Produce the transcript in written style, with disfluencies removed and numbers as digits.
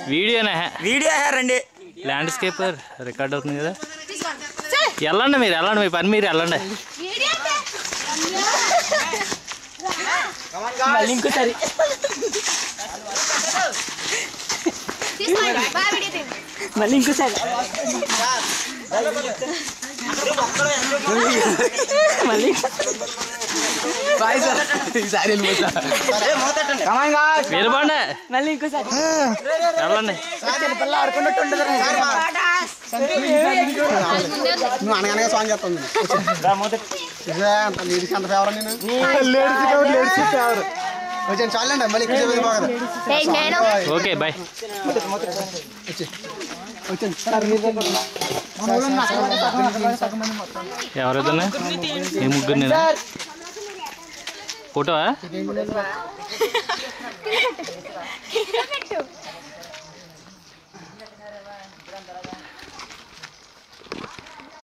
వీడియోనే వీడియో రండి landscaper record అవుతుంది కదా వెళ్ళండి మీరు వెళ్ళండి మీ పని మీరు వెళ్ళండి ఇంకోసారి మళ్ళీ ఇంకోసారి మళ్ళీ వెళ్ళిపోండి మళ్ళీ ఇంకోసారి వెళ్ళండి పిల్ల ఆడుకున్నట్టు ఉంటుంది నువ్వు అనగానే సాంగ్ చేస్తాను లేడీస్ అంత ఫేవర్ నేను లేడీస్ ఫేవర్ వచ్చాను చాలండి మళ్ళీ ఇక్కడ ఓకే బాయ్ ఎవరైతే ఈ ముగ్గురు నేను ఫోటో